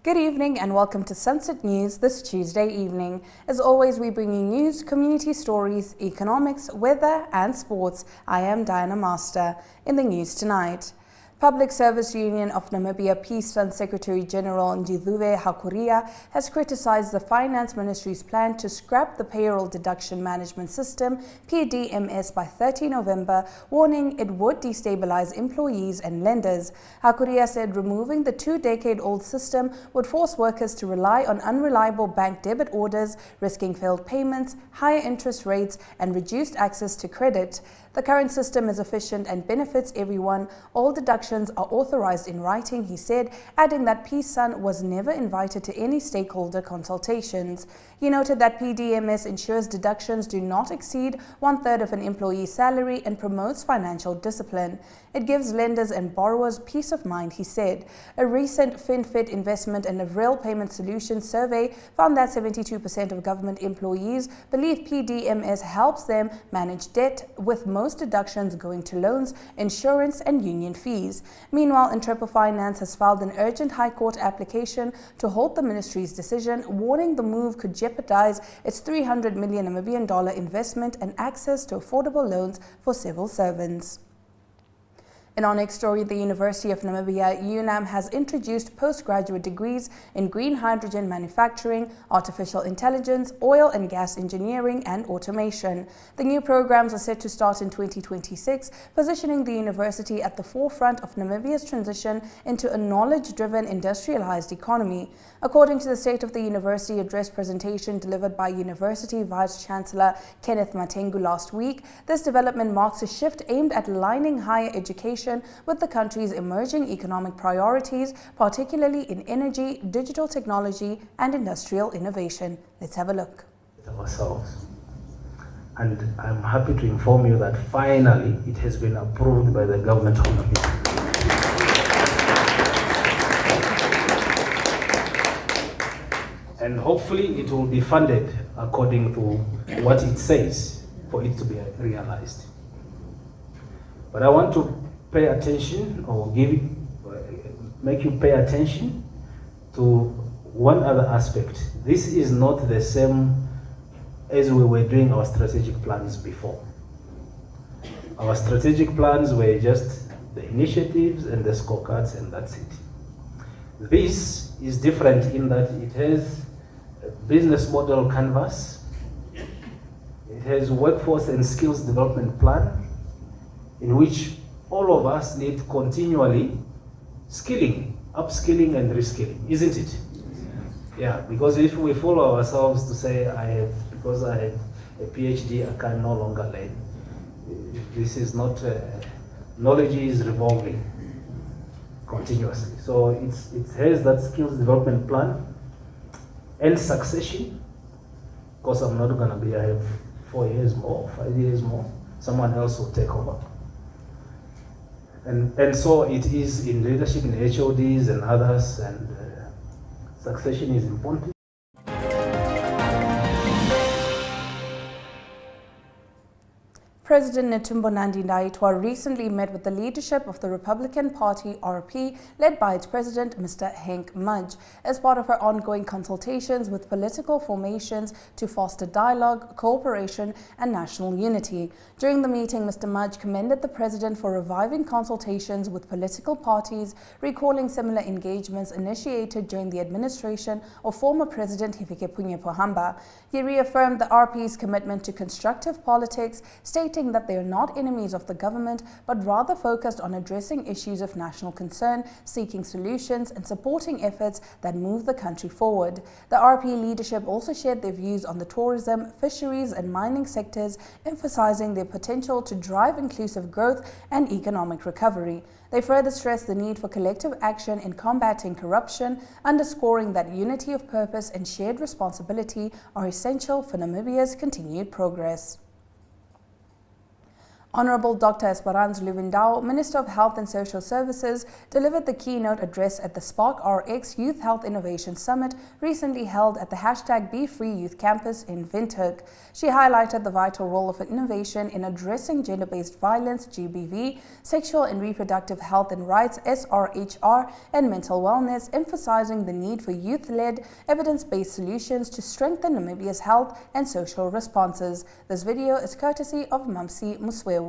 Good evening and welcome to Sunset News this Tuesday evening. As always, we bring you news, community stories, economics, weather and sports. I am Diana Master. In the news tonight, Public Service Union of Namibia Peace Fund Secretary General Ndidube Hakuria has criticized the Finance Ministry's plan to scrap the Payroll Deduction Management System (PDMS) by 30 November, warning it would destabilize employees and lenders. Hakuria said removing the two-decade-old system would force workers to rely on unreliable bank debit orders, risking failed payments, higher interest rates, and reduced access to credit. The current system is efficient and benefits everyone. All deductions are authorized in writing, he said, adding that PSUN was never invited to any stakeholder consultations. He noted that PDMS ensures deductions do not exceed 1/3 of an employee's salary and promotes financial discipline. It gives lenders and borrowers peace of mind, he said. A recent FinFit Investment and Avril Payment Solutions survey found that 72% of government employees believe PDMS helps them manage debt, with most deductions going to loans, insurance and union fees. Meanwhile, Intrepo Finance has filed an urgent High Court application to halt the ministry's decision, warning the move could jeopardize its $300 million Namibian investment and access to affordable loans for civil servants. In our next story, the University of Namibia, UNAM, has introduced postgraduate degrees in green hydrogen manufacturing, artificial intelligence, oil and gas engineering, and automation. The new programs are set to start in 2026, positioning the university at the forefront of Namibia's transition into a knowledge-driven industrialized economy. According to the State of the University Address presentation delivered by University Vice-Chancellor Kenneth Matengu last week, this development marks a shift aimed at aligning higher education with the country's emerging economic priorities, particularly in energy, digital technology, and industrial innovation. Let's have a look. Ourselves. And I'm happy to inform you that finally it has been approved by the government of Namibia. And hopefully it will be funded according to what it says for it to be realized. But I want to pay attention or make you pay attention to one other aspect. This is not the same as we were doing our strategic plans before. Our strategic plans were just the initiatives and the scorecards, and that's it. This is different in that it has a business model canvas, it has workforce and skills development plan, in which all of us need continually skilling, upskilling and reskilling, isn't it? Yeah, because if we follow ourselves to say, because I have a PhD, I can no longer learn. This is not, knowledge is revolving continuously. So it has that skills development plan and succession. Of course, I'm not gonna be, I have 4 years more, 5 years more, someone else will take over. And so it is in leadership, in HODs and others, and succession is important. President Netumbo Nandi-Ndaitwah recently met with the leadership of the Republican Party RP, led by its president, Mr. Henk Mudge, as part of her ongoing consultations with political formations to foster dialogue, cooperation and national unity. During the meeting, Mr. Mudge commended the president for reviving consultations with political parties, recalling similar engagements initiated during the administration of former President Hifikepunye Pohamba. He reaffirmed the RP's commitment to constructive politics, stating that they are not enemies of the government, but rather focused on addressing issues of national concern, seeking solutions and supporting efforts that move the country forward. The RP leadership also shared their views on the tourism, fisheries and mining sectors, emphasizing their potential to drive inclusive growth and economic recovery. They further stressed the need for collective action in combating corruption, underscoring that unity of purpose and shared responsibility are essential for Namibia's continued progress. Honourable Dr. Esperance Lubindao, Minister of Health and Social Services, delivered the keynote address at the Spark RX Youth Health Innovation Summit recently held at the #BeFreeYouth campus in Windhoek. She highlighted the vital role of innovation in addressing gender-based violence, GBV, sexual and reproductive health and rights, SRHR, and mental wellness, emphasizing the need for youth-led, evidence-based solutions to strengthen Namibia's health and social responses. This video is courtesy of Mamsi Muswewu.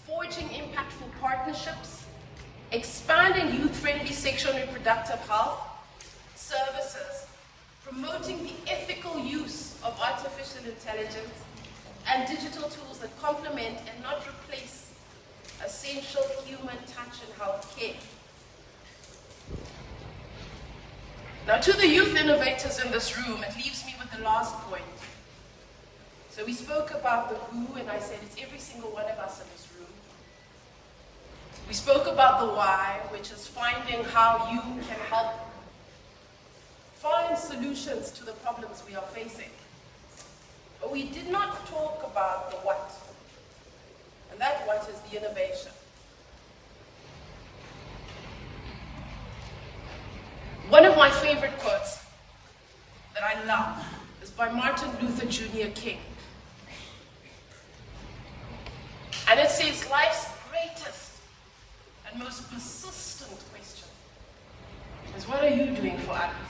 Forging impactful partnerships, expanding youth-friendly sexual and reproductive health services, promoting the ethical use of artificial intelligence and digital tools that complement and not replace essential human touch in healthcare. Now, to the youth innovators in this room, it leaves me with the last point. So we spoke about the who, and I said it's every single one of us in this room. We spoke about the why, which is finding how you can help find solutions to the problems we are facing. But we did not talk about the what, and that what is the innovation. One of my favorite quotes that I love is by Martin Luther Jr. King. And it says, life's greatest and most persistent question is, what are you doing for others?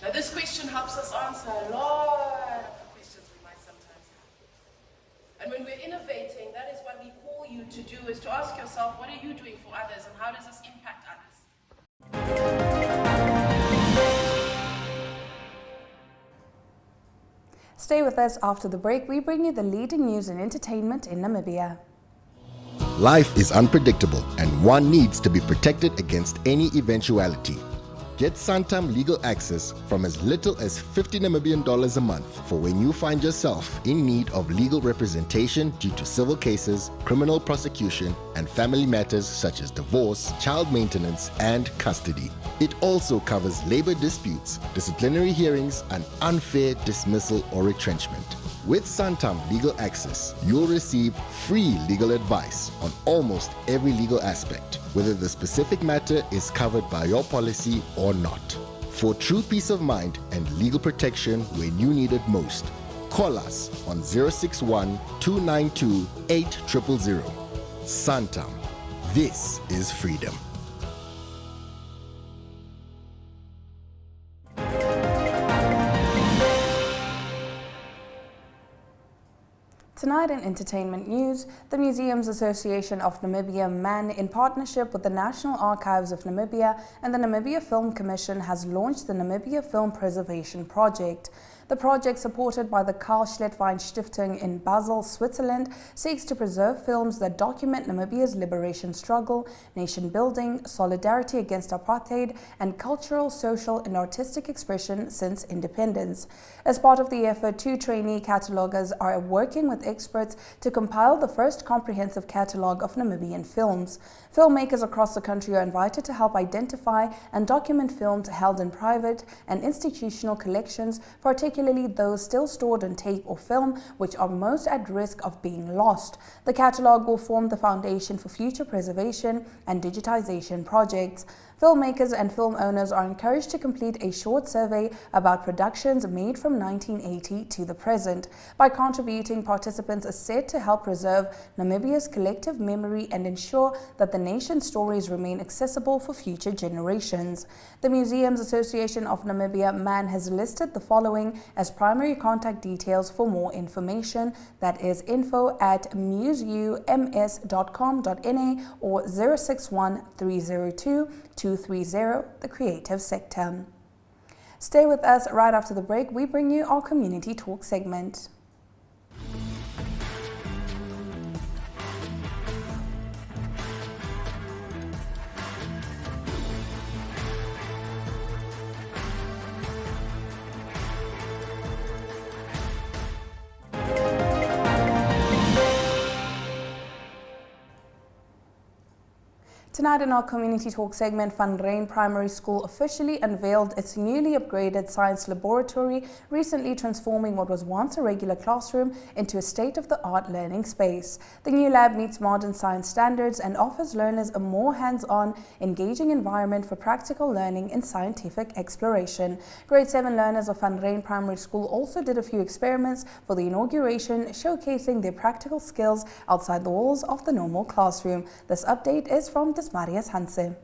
Now, this question helps us answer a lot of the questions we might sometimes have. And when we're innovating, that is what we call you to do, is to ask yourself, what are you doing for others and how does this impact others? Stay with us after the break. We bring you the leading news and entertainment in Namibia. Life is unpredictable and one needs to be protected against any eventuality. Get Santam legal access from as little as 50 Namibian dollars a month for when you find yourself in need of legal representation due to civil cases, criminal prosecution, and family matters such as divorce, child maintenance, and custody. It also covers labor disputes, disciplinary hearings, and unfair dismissal or retrenchment. With Santam Legal Access, you'll receive free legal advice on almost every legal aspect, whether the specific matter is covered by your policy or not. For true peace of mind and legal protection when you need it most, call us on 061 292 8000. Santam. This is freedom. Tonight in entertainment news, the Museums Association of Namibia, MAN, in partnership with the National Archives of Namibia and the Namibia Film Commission, has launched the Namibia Film Preservation Project. The project, supported by the Karl Schlettwein Stiftung in Basel, Switzerland, seeks to preserve films that document Namibia's liberation struggle, nation building, solidarity against apartheid, and cultural, social, and artistic expression since independence. As part of the effort, 2 trainee cataloguers are working with experts to compile the first comprehensive catalogue of Namibian films. Filmmakers across the country are invited to help identify and document films held in private and institutional collections, particularly those still stored on tape or film, which are most at risk of being lost. The catalogue will form the foundation for future preservation and digitization projects. Filmmakers and film owners are encouraged to complete a short survey about productions made from 1980 to the present. By contributing, participants are said to help preserve Namibia's collective memory and ensure that the nation's stories remain accessible for future generations. The Museums Association of Namibia, MAN, has listed the following as primary contact details for more information. That is info@museums.com.na or 061 302 230, the creative sector. Stay with us. Right after the break, we bring you our community talk segment. Tonight in our Community Talk segment, Van Rijn Primary School officially unveiled its newly upgraded science laboratory, recently transforming what was once a regular classroom into a state-of-the-art learning space. The new lab meets modern science standards and offers learners a more hands-on, engaging environment for practical learning and scientific exploration. Grade 7 learners of Van Rijn Primary School also did a few experiments for the inauguration, showcasing their practical skills outside the walls of the normal classroom. This update is from Desmarius Hanse.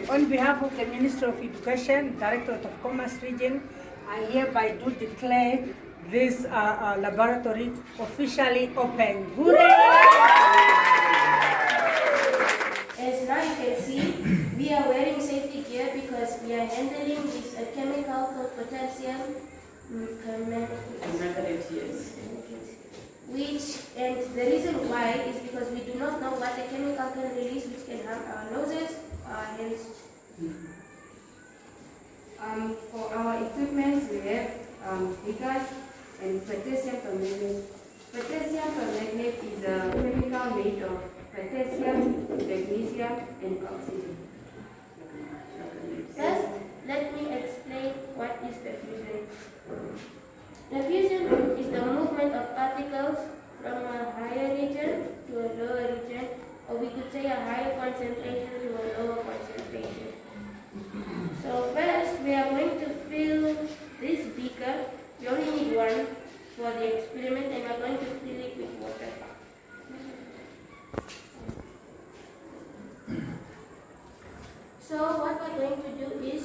On behalf of the Minister of Education, Directorate of Commerce Region, I hereby do declare this laboratory officially open. Hooray! As now you can see, we are wearing safety gear because we are handling this chemical called potassium permanganate, and the reason why is because we do not know what the chemical can release, which can harm our noses, our hands. For our equipment, we have beakers and potassium permanganate. Potassium permanganate is a chemical made of potassium, magnesium, and oxygen. First, let me explain what is diffusion. Diffusion is the movement of particles from a higher region to a lower region, or we could say a higher concentration to a lower concentration. So first, we are going to fill this beaker. We only need one for the experiment, and we are going to fill it with water. So what we're going to do is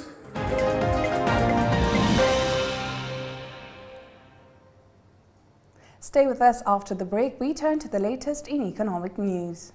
Stay with us after the break. We turn to the latest in economic news.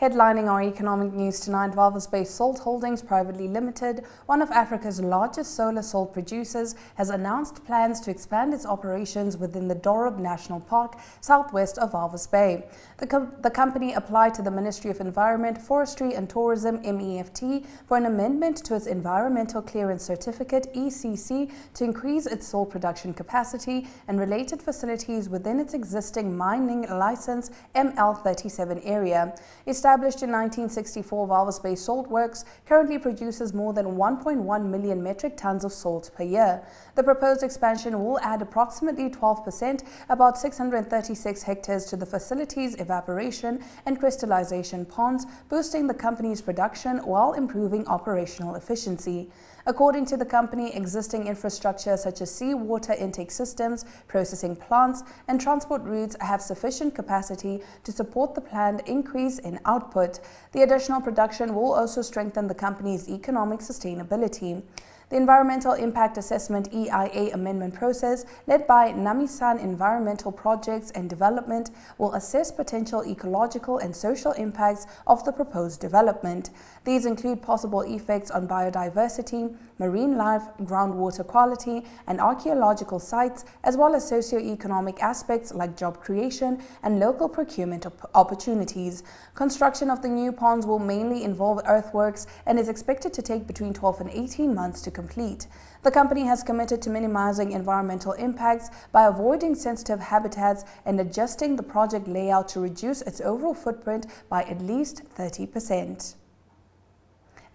Headlining our economic news tonight, Walvis Bay Salt Holdings Privately Limited, one of Africa's largest solar salt producers, has announced plans to expand its operations within the Dorob National Park, southwest of Walvis Bay. The company applied to the Ministry of Environment, Forestry and Tourism (MEFT) for an amendment to its Environmental Clearance Certificate (ECC) to increase its salt production capacity and related facilities within its existing mining license ML37 area. Established in 1964, Walvis Bay Salt Works currently produces more than 1.1 million metric tons of salt per year. The proposed expansion will add approximately 12%, about 636 hectares, to the facility's evaporation and crystallization ponds, boosting the company's production while improving operational efficiency. According to the company, existing infrastructure such as seawater intake systems, processing plants, and transport routes have sufficient capacity to support the planned increase in output. The additional production will also strengthen the company's economic sustainability. The Environmental Impact Assessment EIA amendment process, led by Namisan Environmental Projects and Development, will assess potential ecological and social impacts of the proposed development. These include possible effects on biodiversity, marine life, groundwater quality, and archaeological sites, as well as socio-economic aspects like job creation and local procurement opportunities. Construction of the new ponds will mainly involve earthworks and is expected to take between 12 and 18 months to complete. The company has committed to minimizing environmental impacts by avoiding sensitive habitats and adjusting the project layout to reduce its overall footprint by at least 30%.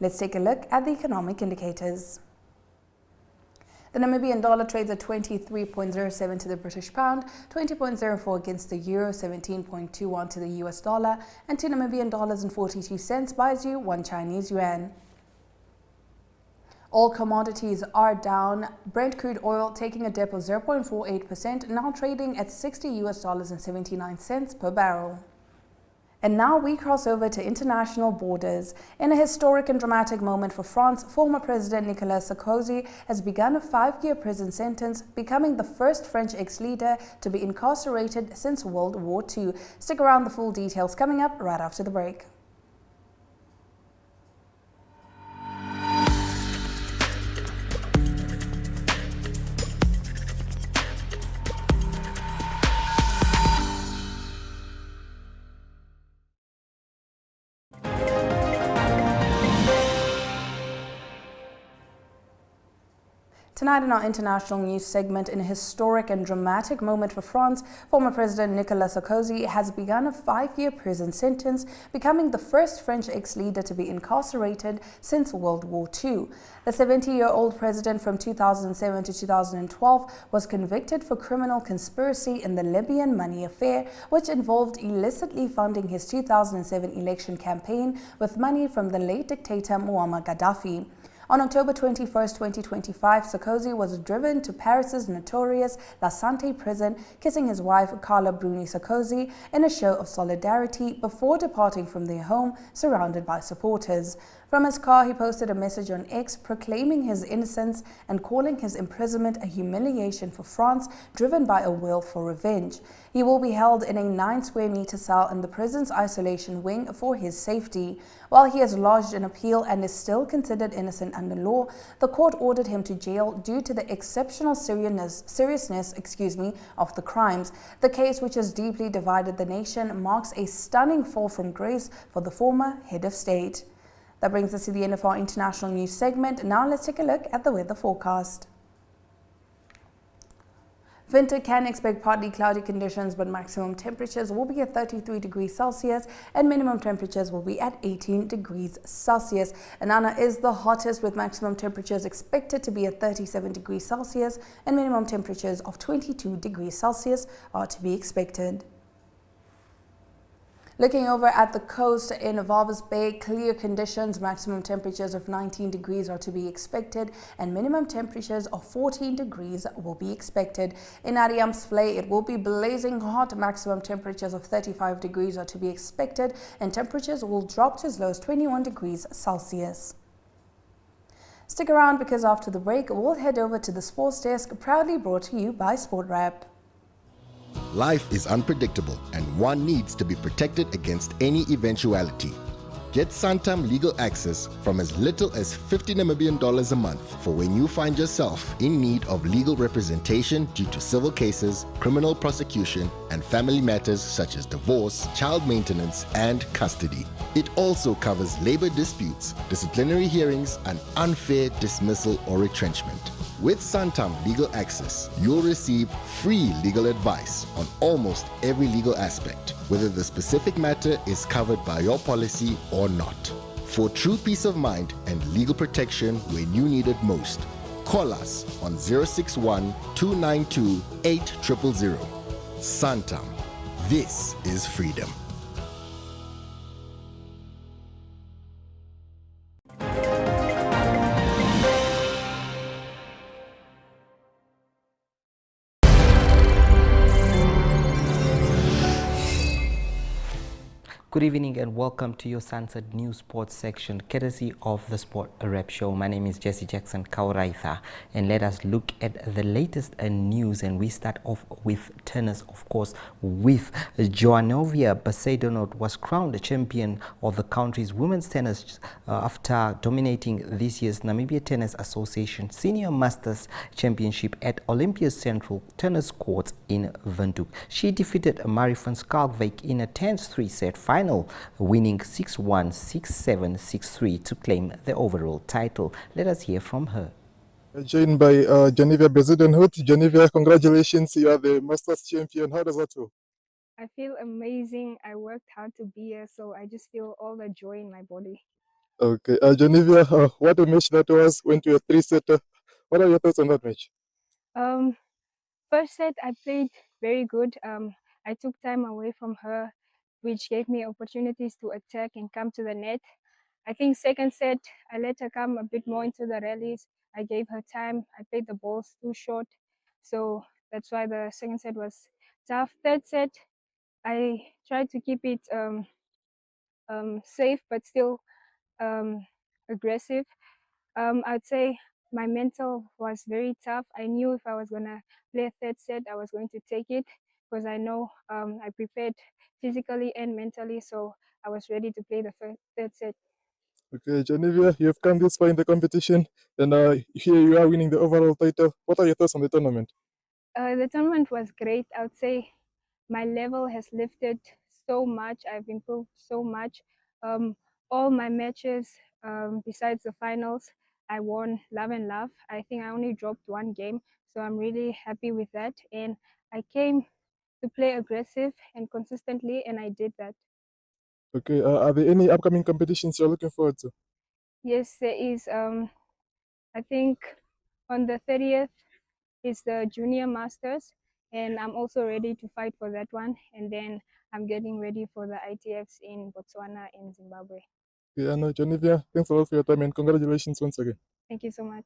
Let's take a look at the economic indicators. The Namibian dollar trades at 23.07 to the British pound, 20.04 against the euro, 17.21 to the US dollar, and 2 Namibian dollars and 42 cents buys you 1 Chinese yuan. All commodities are down. Brent crude oil taking a dip of 0.48%, now trading at $60.79 per barrel. And now we cross over to international borders. In a historic and dramatic moment for France, former President Nicolas Sarkozy has begun a 5-year prison sentence, becoming the first French ex-leader to be incarcerated since World War II. Stick around, the full details coming up right after the break. Tonight in our international news segment, in a historic and dramatic moment for France, former President Nicolas Sarkozy has begun a 5-year prison sentence, becoming the first French ex-leader to be incarcerated since World War II. The 70-year-old president from 2007 to 2012 was convicted for criminal conspiracy in the Libyan money affair, which involved illicitly funding his 2007 election campaign with money from the late dictator Muammar Gaddafi. On October 21, 2025, Sarkozy was driven to Paris's notorious La Santé prison, kissing his wife Carla Bruni Sarkozy in a show of solidarity before departing from their home surrounded by supporters. From his car, he posted a message on X proclaiming his innocence and calling his imprisonment a humiliation for France, driven by a will for revenge. He will be held in a 9-square-meter cell in the prison's isolation wing for his safety. While he has lodged an appeal and is still considered innocent under law, the court ordered him to jail due to the exceptional seriousness of the crimes. The case, which has deeply divided the nation, marks a stunning fall from grace for the former head of state. That brings us to the end of our international news segment. Now let's take a look at the weather forecast. Winter can expect partly cloudy conditions, but maximum temperatures will be at 33 degrees Celsius and minimum temperatures will be at 18 degrees Celsius. Inanna is the hottest, with maximum temperatures expected to be at 37 degrees Celsius and minimum temperatures of 22 degrees Celsius are to be expected. Looking over at the coast in Walvis Bay, clear conditions, maximum temperatures of 19 degrees are to be expected and minimum temperatures of 14 degrees will be expected. In Ariamsvlei, it will be blazing hot, maximum temperatures of 35 degrees are to be expected and temperatures will drop to as low as 21 degrees Celsius. Stick around because after the break, we'll head over to the sports desk, proudly brought to you by SportWrap. Life is unpredictable and one needs to be protected against any eventuality. Get Santam legal access from as little as 50 Namibian dollars a month for when you find yourself in need of legal representation due to civil cases, criminal prosecution, and family matters such as divorce, child maintenance, and custody. It also covers labor disputes, disciplinary hearings, and unfair dismissal or retrenchment. With Santam Legal Access, you'll receive free legal advice on almost every legal aspect, whether the specific matter is covered by your policy or not. For true peace of mind and legal protection when you need it most, call us on 061 292 8000. Santam. This is freedom. Good evening and welcome to your Sunset News Sports section, courtesy of the Sport Rep Show. My name is Jesse Jackson Kauraitha, and let us look at the latest news. And we start off with tennis, of course, with Joannovia Basadonot was crowned the champion of the country's women's tennis after dominating this year's Namibia Tennis Association Senior Masters Championship at Olympia's Central Tennis Courts in Windhoek. She defeated Marie van Skalkwyk in a tense 3-set final, winning 6-1, 6-7, 6-3 to claim the overall title. Let us hear from her. Joined by Joannovia Basadonot. Joannovia, congratulations, you are the Masters champion. How does that feel? I feel amazing. I worked hard to be here, so I just feel all the joy in my body. Okay, Joannovia, what a match that was. Went to a 3-setter. What are your thoughts on that match? First set, I played very good. I took time away from her, which gave me opportunities to attack and come to the net. I think second set, I let her come a bit more into the rallies. I gave her time. I played the balls too short. So that's why the second set was tough. Third set, I tried to keep it safe, but still aggressive. I'd say my mental was very tough. I knew if I was going to play a third set, I was going to take it because I know I prepared physically and mentally, so I was ready to play the third set. Okay, Joannovia, you've come this far in the competition, and here you are winning the overall title. What are your thoughts on the tournament? The tournament was great. I would say my level has lifted so much. I've improved so much. All my matches, besides the finals, I won Love and Love. I think I only dropped one game, so I'm really happy with that. And I came to play aggressive and consistently, and I did that. Okay, are there any upcoming competitions you're looking forward to? Yes, there is. I think on the 30th is the Junior Masters, and I'm also ready to fight for that one. And then I'm getting ready for the ITFs in Botswana and Zimbabwe. Okay, Genevieve, thanks a lot for your time and congratulations once again. Thank you so much.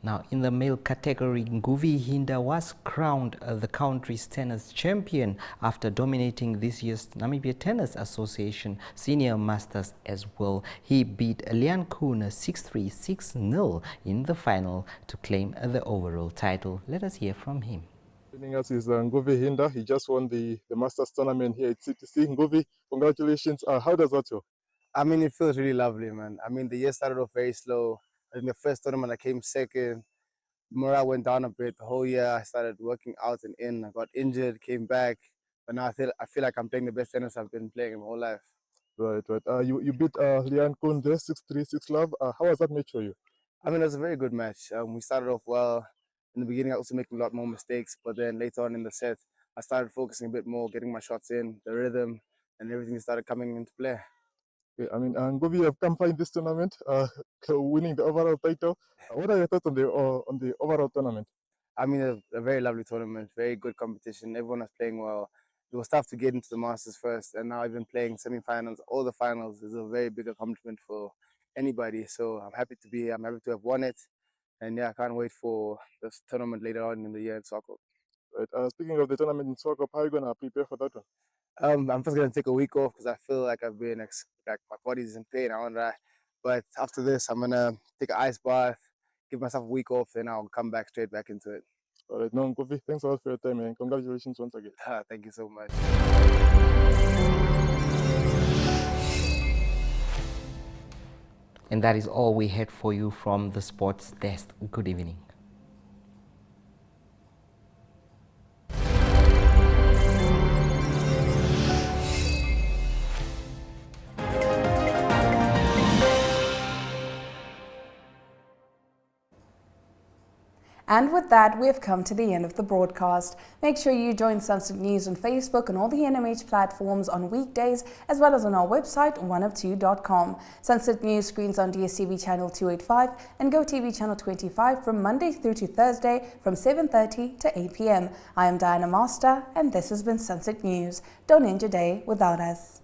Now, in the male category, Nguvi Hinda was crowned the country's tennis champion after dominating this year's Namibia Tennis Association Senior Masters as well. He beat Lian Kun 6-3, 6-0 in the final to claim the overall title. Let us hear from him. Joining us is Nguvi Hinda. He just won the Masters tournament here at CTC. Nguvi, congratulations. How does that feel? I mean, it feels really lovely, man. I mean, the year started off very slow. In the first tournament, I came second. Morale went down a bit. The whole year, I started working out and in. I got injured, came back. But now I feel like I'm playing the best tennis I've been playing in my whole life. Right. You beat Lian Kun there, 6-3, 6-love. How was that match for you? I mean, it was a very good match. We started off well. In the beginning, I also making a lot more mistakes. But then later on in the set, I started focusing a bit more, getting my shots in, the rhythm, and everything started coming into play. Okay, I mean, Nguvi, you have come far in this tournament, winning the overall title. What are your thoughts on the overall tournament? I mean, a very lovely tournament, very good competition. Everyone was playing well. It was tough to get into the Masters first, and now even playing semi-finals, all the finals is a very big accomplishment for anybody. So I'm happy to be here. I'm happy to have won it, and yeah, I can't wait for this tournament later on in the year in Swakop. Right. Speaking of the tournament in Swakop, how are you gonna prepare for that one? I'm first gonna take a week off because I feel like I've been like my body's in pain. I want to, but after this, I'm gonna take an ice bath, give myself a week off, then I'll come back straight back into it. All right, no, Nguvi, thanks a lot for your time and congratulations once again. Thank you so much. And that is all we had for you from the sports desk. Good evening. And with that, we have come to the end of the broadcast. Make sure you join Sunset News on Facebook and all the NMH platforms on weekdays, as well as on our website, oneoftwo.com. Sunset News screens on DSTV channel 285 and GoTV channel 25 from Monday through to Thursday from 7:30 to 8 p.m. I am Diana Master, and this has been Sunset News. Don't end your day without us.